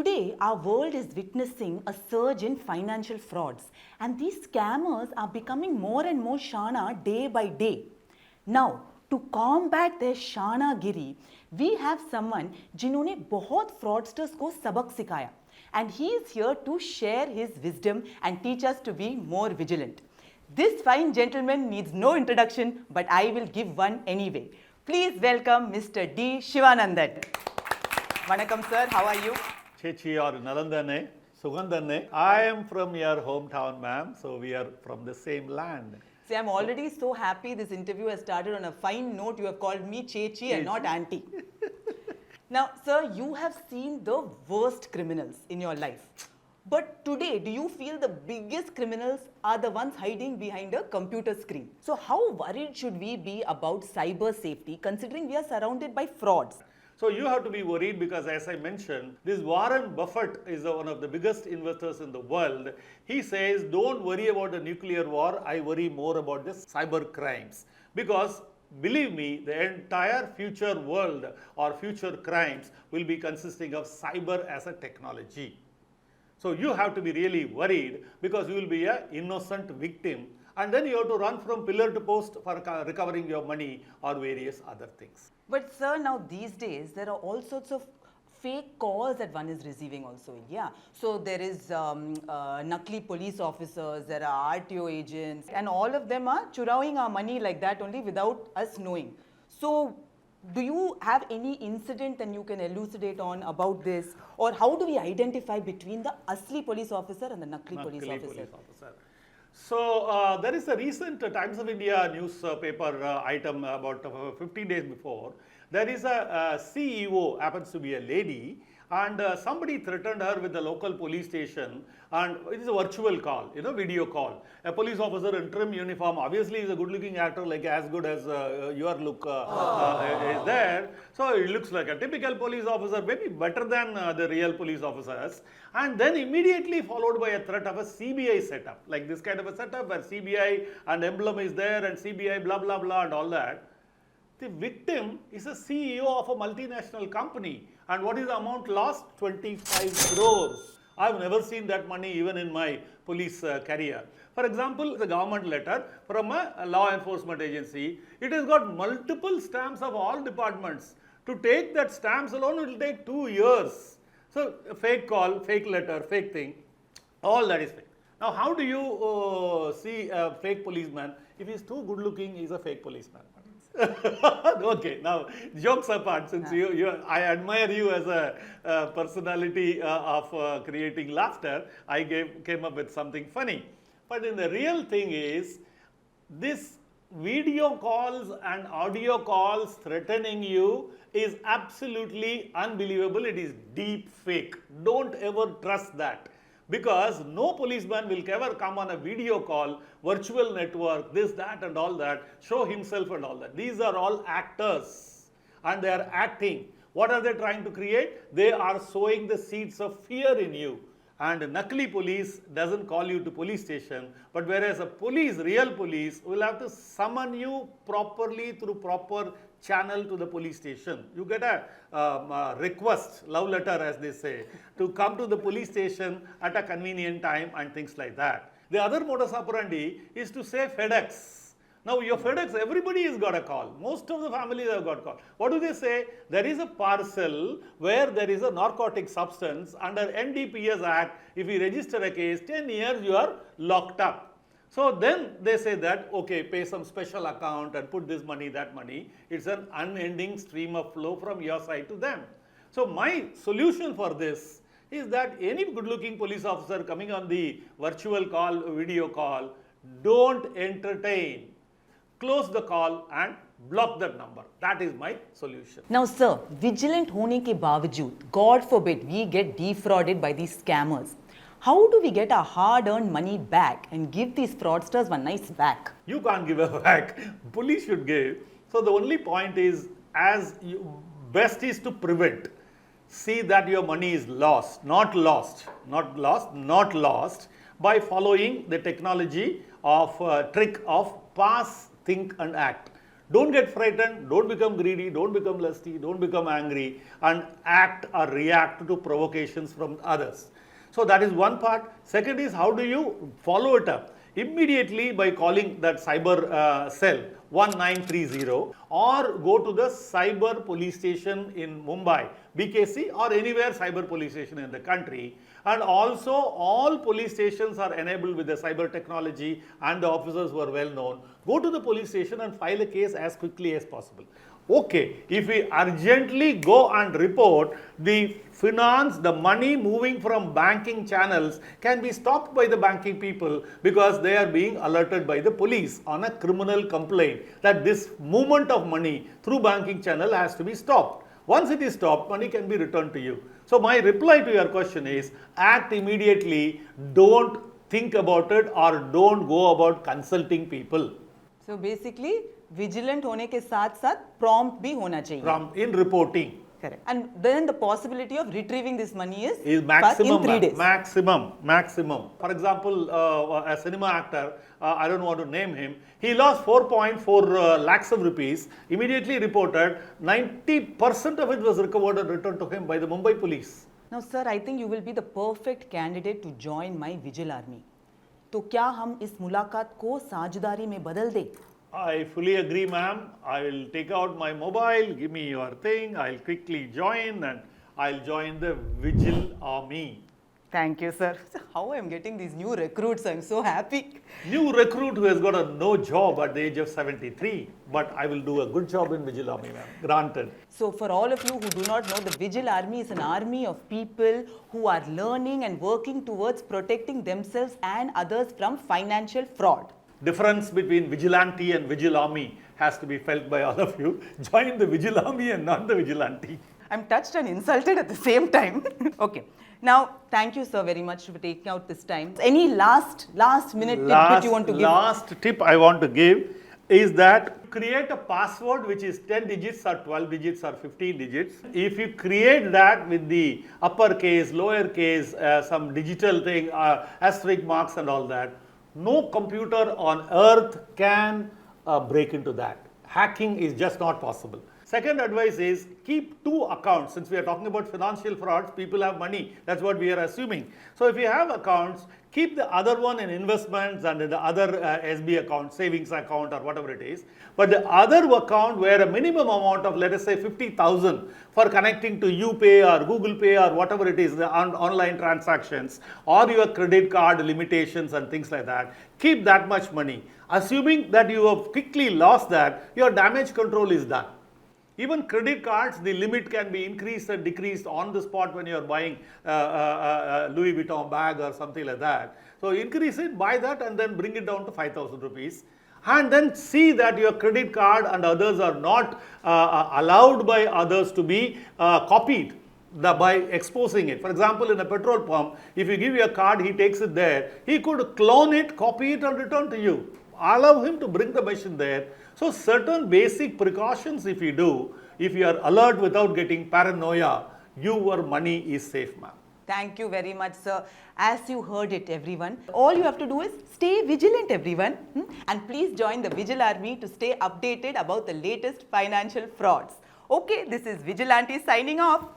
Today, our world is witnessing a surge in financial frauds, and these scammers are becoming more and more shana day by day. Now, to combat their shana giri, we have someone जिन्होंने बहुत fraudsters को सबक सिखाया, and he is here to share his wisdom and teach us to be more vigilant. This fine gentleman needs no introduction, but I will give one anyway. Please welcome Mr. D.Sivanandhan. Vanakkam sir, how are you? Chechi or Nalandane, Sugandane. I am from your hometown, ma'am, so we are from the same land. See, I'm already so happy this interview has started on a fine note. You have called me Chechi and not Auntie. Now, sir, you have seen the worst criminals in your life. But today, do you feel the biggest criminals are the ones hiding behind a computer screen? So how worried should we be about cyber safety considering we are surrounded by frauds? So you have to be worried because, as I mentioned, this Warren Buffett is one of the biggest investors in the world. He says, don't worry about the nuclear war, I worry more about the cyber crimes. Because believe me, the entire future world or future crimes will be consisting of cyber as a technology. So you have to be really worried because you will be an innocent victim, and then you have to run from pillar to post for recovering your money or various other things. But sir, now these days there are all sorts of fake calls that one is receiving also. Yeah. So there is Nakli police officers, there are RTO agents, and all of them are churauing our money like that only without us knowing. So do you have any incident that you can elucidate on about this, or how do we identify between the Asli police officer and the Nakli police officer? So there is a recent Times of India newspaper item about 15 days before. There is a CEO, happens to be a lady, and somebody threatened her with the local police station, and it is a virtual call, video call. A police officer in trim uniform, obviously is a good looking actor, like as good as your look is there. So it looks like a typical police officer, maybe better than the real police officers. And then immediately followed by a threat of a CBI setup, like this kind of a setup where CBI and emblem is there and CBI blah blah blah and all that. The victim is a CEO of a multinational company, and what is the amount lost? 25 crores. I've never seen that money even in my police career. For example, the government letter from a law enforcement agency, it has got multiple stamps of all departments. To take that stamps alone, it will take 2 years. So, a fake call, fake letter, fake thing, all that is fake. Now, how do you see a fake policeman? If he's too good looking, he's a fake policeman. Okay, now jokes apart, since I admire you as a personality of creating laughter, I came up with something funny. But in the real thing is, this video calls and audio calls threatening you is absolutely unbelievable. It is deep fake. Don't ever trust that. Because no policeman will ever come on a video call, virtual network, this, that and all that, show himself and all that. These are all actors and they are acting. What are they trying to create? They are sowing the seeds of fear in you. And Nakli police doesn't call you to police station, but whereas a police, real police, will have to summon you properly through proper channel to the police station. You get a request, love letter as they say, to come to the police station at a convenient time and things like that. The other modus operandi is to say FedEx. Now your FedEx, everybody has got a call. Most of the families have got a call. What do they say? There is a parcel where there is a narcotic substance under NDPS Act. If you register a case, 10 years you are locked up. So then they say that, okay, pay some special account and put this money, that money. It's an unending stream of flow from your side to them. So my solution for this is that any good-looking police officer coming on the virtual call, video call, don't entertain. Close the call and block that number. That is my solution. Now sir, vigilant होने के बावजूद, God forbid, we get defrauded by these scammers. How do we get our hard-earned money back and give these fraudsters one nice whack? You can't give a whack. Police should give. So the only point is, best is to prevent. See that your money is lost, not lost, not lost by following the technology of trick of pass, think and act. Don't get frightened, don't become greedy, don't become lusty, don't become angry and act or react to provocations from others. So that is one part. Second is, how do you follow it up? Immediately by calling that cyber cell 1930 or go to the cyber police station in Mumbai, BKC, or anywhere cyber police station in the country. And also all police stations are enabled with the cyber technology and the officers who are well known. Go to the police station and file a case as quickly as possible. Okay, if we urgently go and report, the finance, the money moving from banking channels can be stopped by the banking people because they are being alerted by the police on a criminal complaint that this movement of money through banking channel has to be stopped. Once it is stopped, money can be returned to you. So my reply to your question is, act immediately, don't think about it or don't go about consulting people. So basically, vigilant होने के साथ साथ prompt भी होना चाहिए. Prompt in reporting. Correct. And then the possibility of retrieving this money is maximum, in 3 days. Maximum. For example, a cinema actor, I don't want to name him, he lost 4.4 lakhs of rupees, immediately reported, 90% of it was recovered and returned to him by the Mumbai police. Now sir, I think you will be the perfect candidate to join my Vigil army. तो क्या हम इस मुलाकात को साझेदारी में बदल दें? I fully agree, ma'am. I will take out my mobile, give me your thing, I'll quickly join and I'll join the Vigil army. Thank you, sir. How I am getting these new recruits, I'm so happy. New recruit who has got a no job at the age of 73, but I will do a good job in Vigil army, ma'am. Granted. So for all of you who do not know, the Vigil army is an army of people who are learning and working towards protecting themselves and others from financial fraud. Difference between vigilante and vigil army has to be felt by all of you. Join the vigil army and not the vigilante. I'm touched and insulted at the same time. Okay. Now, thank you, sir, very much for taking out this time. Any last minute tip that you want to give? Last tip I want to give is that create a password which is 10 digits or 12 digits or 15 digits. If you create that with the uppercase, lowercase, some digital thing, asterisk marks and all that, no computer on earth can break into that. Hacking is just not possible. Second advice is keep 2 accounts. Since we are talking about financial frauds, people have money. That's what we are assuming. So if you have accounts, keep the other one in investments and in the other SB account, savings account or whatever it is. But the other account where a minimum amount of, let us say 50,000 for connecting to UPay or Google Pay or whatever it is, the online transactions or your credit card limitations and things like that, keep that much money. Assuming that you have quickly lost that, your damage control is done. Even credit cards, the limit can be increased and decreased on the spot when you are buying Louis Vuitton bag or something like that. So increase it, buy that and then bring it down to 5,000 rupees. And then see that your credit card and others are not allowed by others to be copied by exposing it. For example, in a petrol pump, if you give your card, he takes it there. He could clone it, copy it and return to you. Allow him to bring the machine there. So certain basic precautions if you do, if you are alert without getting paranoia, your money is safe, ma'am. Thank you very much, sir. As you heard it, everyone, all you have to do is stay vigilant, everyone. And please join the Vigil Army to stay updated about the latest financial frauds. Okay, this is Vigilante signing off.